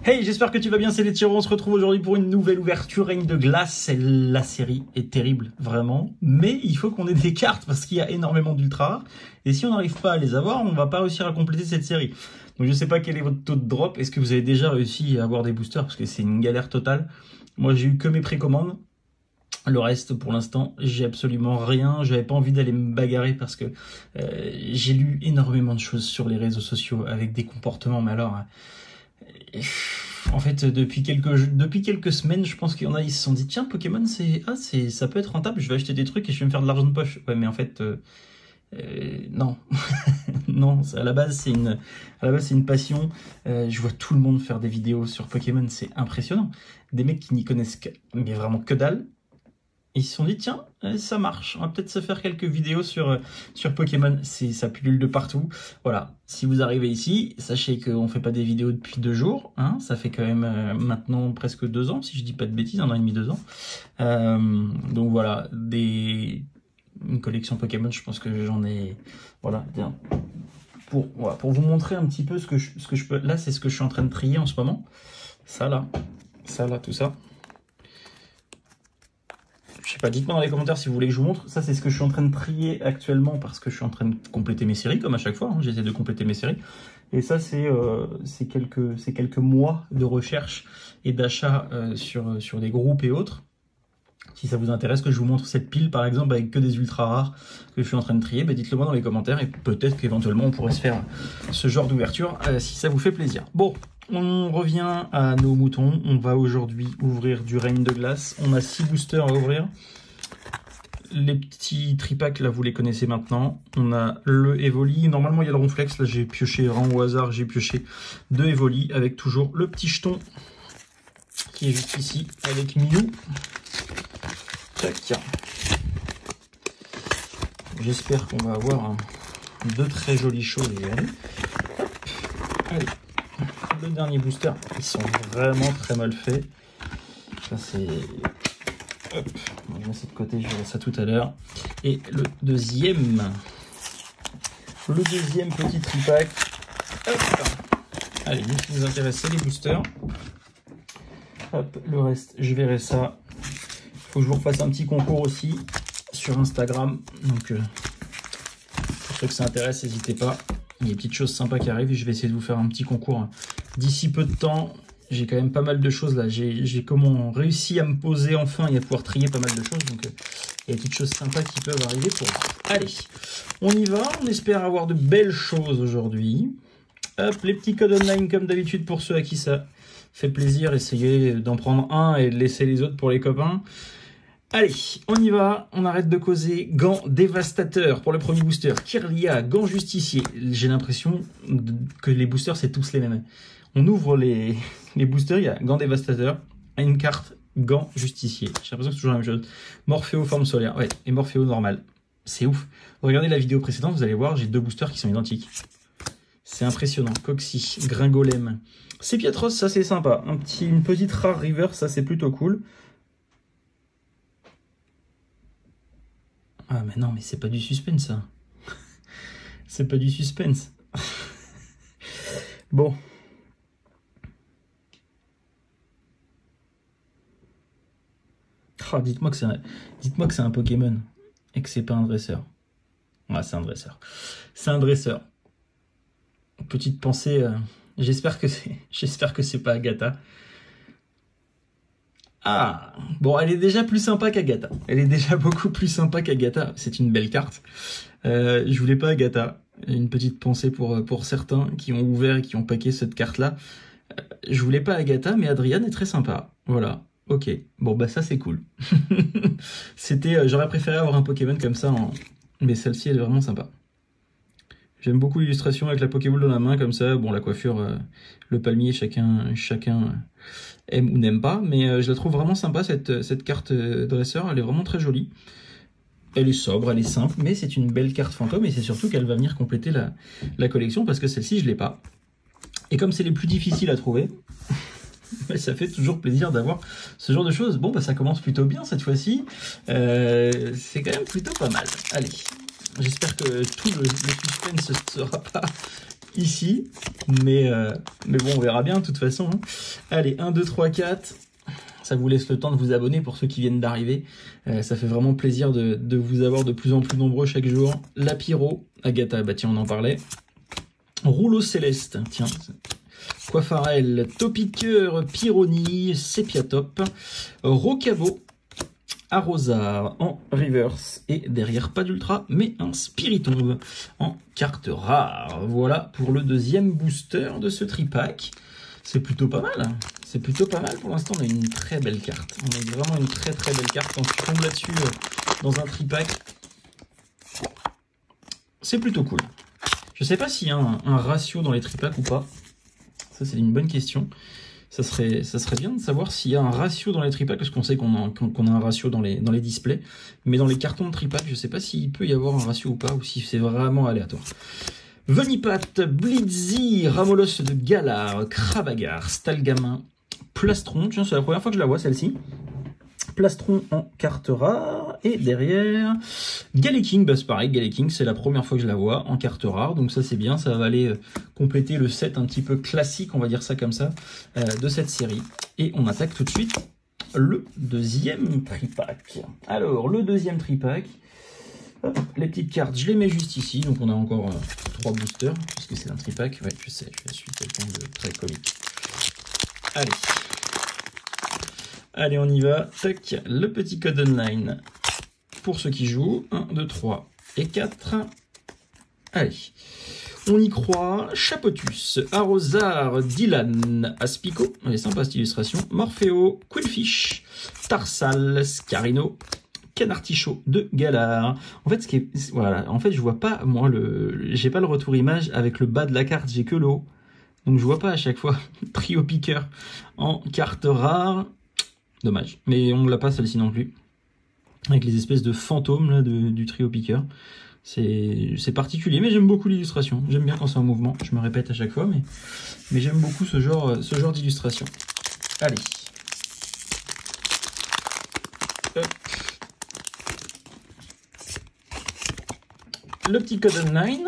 Hey, j'espère que tu vas bien, c'est les Tyros, on se retrouve aujourd'hui pour une nouvelle ouverture Règne de glace. La série est terrible, vraiment, mais il faut qu'on ait des cartes parce qu'il y a énormément d'ultra rares, et si on n'arrive pas à les avoir, on va pas réussir à compléter cette série. Donc je sais pas quel est votre taux de drop, est-ce que vous avez déjà réussi à avoir des boosters, parce que c'est une galère totale. Moi j'ai eu que mes précommandes, le reste pour l'instant j'ai absolument rien, j'avais pas envie d'aller me bagarrer parce que j'ai lu énormément de choses sur les réseaux sociaux avec des comportements, mais alors... En fait, depuis quelques semaines, je pense qu'il y en a, ils se sont dit, tiens, Pokémon, ça peut être rentable, je vais acheter des trucs et je vais me faire de l'argent de poche. Ouais, mais en fait, non. Non, à la base, c'est une passion. Je vois tout le monde faire des vidéos sur Pokémon, c'est impressionnant. Des mecs qui n'y connaissent mais vraiment que dalle. Ils se sont dit, tiens, ça marche, on va peut-être se faire quelques vidéos sur Pokémon, ça pullule de partout. Voilà, si vous arrivez ici, sachez qu'on ne fait pas des vidéos depuis 2 jours, hein, ça fait quand même maintenant presque 2 ans, si je dis pas de bêtises, 1 an et demi, 2 ans. Donc voilà, une collection Pokémon, je pense que j'en ai... Voilà, bien. Pour vous montrer un petit peu ce que je peux... Là, c'est ce que je suis en train de trier en ce moment. Ça là, tout ça. Je sais pas, dites-moi dans les commentaires si vous voulez que je vous montre. Ça, c'est ce que je suis en train de trier actuellement parce que je suis en train de compléter mes séries, comme à chaque fois. Hein, j'essaie de compléter mes séries. Et ça, c'est quelques mois de recherche et d'achat sur des groupes et autres. Si ça vous intéresse que je vous montre cette pile, par exemple, avec que des ultra rares que je suis en train de trier, bah dites-le moi dans les commentaires et peut-être qu'éventuellement on pourrait se faire ce genre d'ouverture si ça vous fait plaisir. Bon, on revient à nos moutons. On va aujourd'hui ouvrir du Règne de glace. On a 6 boosters à ouvrir. Les petits tripacks, là, vous les connaissez maintenant. On a le Evoli. Normalement, il y a le Ronflex. Là, j'ai pioché vraiment au hasard. J'ai pioché 2 Evoli avec toujours le petit jeton qui est juste ici avec Mew. Tac. J'espère qu'on va avoir de très jolies choses. Allez. Le dernier booster, ils sont vraiment très mal faits. Ça c'est... Hop, je mets ça de côté, je verrai ça tout à l'heure. Et le deuxième petit tripack. Hop. Allez, ce qui nous intéresse, c'est les boosters. Hop, le reste, je verrai ça. Il faut que je vous refasse un petit concours aussi sur Instagram. Donc, pour ceux que ça intéresse, n'hésitez pas. Il y a des petites choses sympas qui arrivent et je vais essayer de vous faire un petit concours d'ici peu de temps. J'ai quand même pas mal de choses là. J'ai réussi à me poser enfin et à pouvoir trier pas mal de choses. Donc il y a des petites choses sympas qui peuvent arriver pour vous. Allez, on y va. On espère avoir de belles choses aujourd'hui. Hop, les petits codes online comme d'habitude pour ceux à qui ça fait plaisir. Essayez d'en prendre un et de laisser les autres pour les copains. Allez, on y va, on arrête de causer. Gant dévastateur pour le premier booster. Kirlia, gant justicier. J'ai l'impression que les boosters, c'est tous les mêmes. On ouvre les boosters, il y a gant dévastateur, une carte, gant justicier. J'ai l'impression que c'est toujours la même chose. Morphéo forme solaire, ouais, et Morphéo normal. C'est ouf. Regardez la vidéo précédente, vous allez voir, j'ai 2 boosters qui sont identiques. C'est impressionnant. Coxy, Gringolem. Sepiatros, ça c'est sympa. Une petite rare river, ça c'est plutôt cool. Ah mais non, mais c'est pas du suspense ça. C'est pas du suspense. Bon. Oh, dites-moi que c'est un Pokémon et que c'est pas un dresseur. Ouais, c'est un dresseur. C'est un dresseur. Petite pensée, j'espère que c'est pas Agatha. Ah, bon, elle est déjà plus sympa qu'Agatha. Elle est déjà beaucoup plus sympa qu'Agatha. C'est une belle carte. Je voulais pas Agatha. Une petite pensée pour certains qui ont ouvert et qui ont paqué cette carte-là. Je voulais pas Agatha, mais Adriane est très sympa. Voilà. Ok. Bon, bah ça, c'est cool. J'aurais préféré avoir un Pokémon comme ça, mais celle-ci, elle est vraiment sympa. J'aime beaucoup l'illustration avec la Pokéball dans la main, comme ça. Bon, la coiffure, le palmier, chacun aime ou n'aime pas. Mais je la trouve vraiment sympa, cette carte dresseur. Elle est vraiment très jolie. Elle est sobre, elle est simple, mais c'est une belle carte fantôme. Et c'est surtout qu'elle va venir compléter la collection, parce que celle-ci, je ne l'ai pas. Et comme c'est les plus difficiles à trouver, ça fait toujours plaisir d'avoir ce genre de choses. Bon, bah ça commence plutôt bien cette fois-ci. C'est quand même plutôt pas mal. Allez. J'espère que tout le suspense ne sera pas ici. Mais bon, on verra bien de toute façon. Hein. Allez, 1, 2, 3, 4. Ça vous laisse le temps de vous abonner pour ceux qui viennent d'arriver. Ça fait vraiment plaisir de vous avoir de plus en plus nombreux chaque jour. La Pyro, Agatha, bah tiens, on en parlait. Rouleau Céleste, tiens. Coiffarel, Topiqueur, Pyroni, Sépiatop, Rocabo, Arrosard en reverse et derrière pas d'ultra mais un Spiritomb en carte rare. Voilà pour le deuxième booster de ce tripack. C'est plutôt pas mal. C'est plutôt pas mal pour l'instant. On a une très belle carte. On a vraiment une très belle carte. Quand tu tombes là-dessus dans un tripack, c'est plutôt cool. Je sais pas s'il y a un ratio dans les tripacks ou pas. Ça c'est une bonne question. Ça serait bien de savoir s'il y a un ratio dans les tripacks, parce qu'on sait qu'on a un ratio dans les displays. Mais dans les cartons de tripack, je sais pas s'il peut y avoir un ratio ou pas, ou si c'est vraiment aléatoire. Venipat, Blitzy, Ramolos de Galar, Cravagar, Stalgamin, Plastron. Tiens, c'est la première fois que je la vois celle-ci. Plastron en carte rare. Et derrière, Galeking, bah c'est pareil, Galeking, c'est la première fois que je la vois en carte rare. Donc ça c'est bien, ça va aller compléter le set un petit peu classique, on va dire ça comme ça, de cette série. Et on attaque tout de suite le deuxième tripack. Alors, le deuxième tripack, les petites cartes, je les mets juste ici. Donc on a encore 3 boosters, puisque c'est un tripack. Ouais, je sais, je suis quelqu'un de très comique. Allez. Allez, on y va. Tac, le petit code online pour ceux qui jouent. 1, 2, 3 et 4. Allez. On y croit. Chapotus, Arrosard, Dylan, Aspico. Elle est sympa cette illustration. Morpheo, Quillfish, Tarsal, Scarino, Canartichaud de Galar. En fait, voilà. En fait, je vois pas, moi, j'ai pas le retour image avec le bas de la carte, j'ai que le haut. Donc je vois pas à chaque fois. Trio piqueur en carte rare. Dommage. Mais on ne l'a pas celle-ci non plus. Avec les espèces de fantômes là, du trio piqueur. C'est particulier, mais j'aime beaucoup l'illustration. J'aime bien quand c'est en mouvement. Je me répète à chaque fois, mais j'aime beaucoup ce genre d'illustration. Allez. Hop. Le petit code online.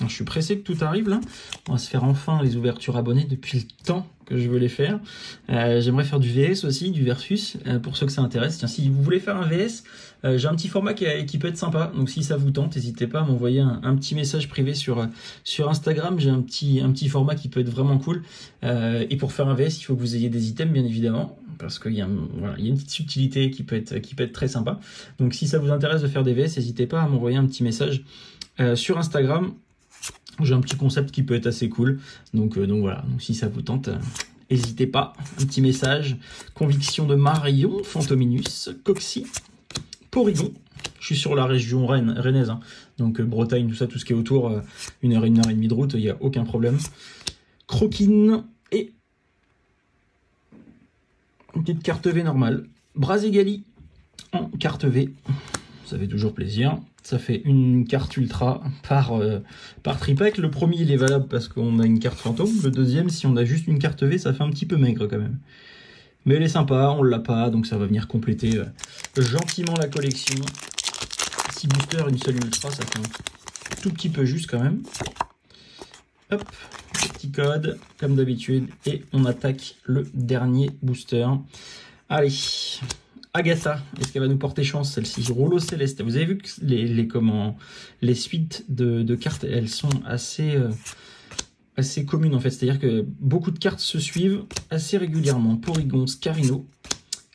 Je suis pressé que tout arrive là. On va se faire enfin les ouvertures abonnées depuis le temps que je veux les faire. J'aimerais faire du VS aussi, du versus, pour ceux que ça intéresse. Tiens, si vous voulez faire un VS, j'ai un petit format qui peut être sympa. Donc si ça vous tente, n'hésitez pas à m'envoyer un petit message privé sur Instagram. J'ai un petit format qui peut être vraiment cool. Et pour faire un VS, il faut que vous ayez des items, bien évidemment. Parce qu'il y a une petite subtilité qui peut être très sympa. Donc si ça vous intéresse de faire des VS, n'hésitez pas à m'envoyer un petit message sur Instagram. J'ai un petit concept qui peut être assez cool. Donc voilà, donc si ça vous tente, n'hésitez pas. Un petit message. Conviction de Marion, Fantominus, Coxy, Porygon. Je suis sur la région rennaise, hein. Donc Bretagne, tout ça, tout ce qui est autour, 1 heure et demie de route, il n'y a aucun problème. Croquine et une petite carte V normale. Braségali en carte V. Ça fait toujours plaisir. Ça fait une carte ultra par tripack. Le premier, il est valable parce qu'on a une carte fantôme. Le deuxième, si on a juste une carte V, ça fait un petit peu maigre quand même. Mais elle est sympa, on l'a pas, donc ça va venir compléter gentiment la collection. 6 boosters, une seule ultra, ça fait un tout petit peu juste quand même. Hop, petit code, comme d'habitude. Et on attaque le dernier booster. Allez. Agatha, est-ce qu'elle va nous porter chance celle-ci? Rouleau Céleste. Vous avez vu que les suites de cartes, elles sont assez communes en fait. C'est-à-dire que beaucoup de cartes se suivent assez régulièrement. Porygon, Scarino,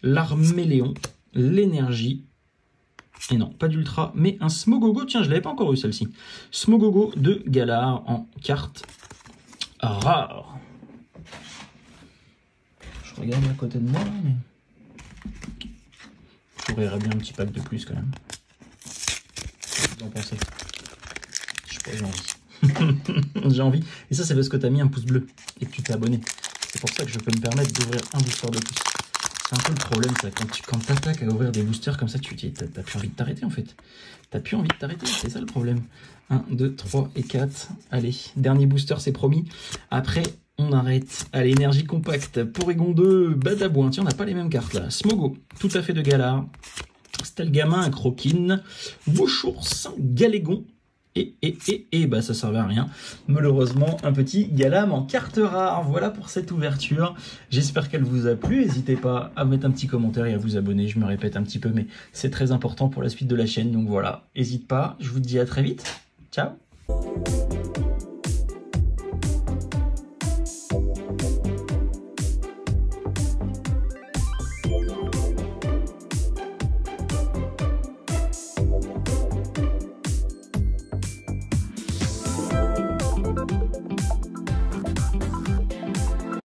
l'Arméléon, l'énergie. Et non, pas d'ultra, mais un Smogogo. Tiens, je l'avais pas encore eu celle-ci. Smogogo de Galar en carte rare. Je regarde à côté de moi, mais... j'ouvrirais bien un petit pack de plus quand même. Vous en pensez? Je sais pas, j'ai envie. J'ai envie. Et ça, c'est parce que tu as mis un pouce bleu et que tu t'es abonné. C'est pour ça que je peux me permettre d'ouvrir un booster de plus. C'est un peu le problème, ça. Quand tu attaques à ouvrir des boosters comme ça, t'as plus envie de t'arrêter en fait. T'as plus envie de t'arrêter, c'est ça le problème. 1, 2, 3 et 4. Allez, dernier booster, c'est promis. Après, on arrête. Allez, énergie compacte. Porygon 2, Badabouin. Tiens, on n'a pas les mêmes cartes là. Smogo, tout à fait de Galar. Stalgamin, Croquine. Vauchours, Galégon. bah ça servait à rien. Malheureusement, un petit Galam en carte rare. Voilà pour cette ouverture. J'espère qu'elle vous a plu. N'hésitez pas à mettre un petit commentaire et à vous abonner. Je me répète un petit peu, mais c'est très important pour la suite de la chaîne. Donc voilà, n'hésite pas. Je vous dis à très vite. Ciao.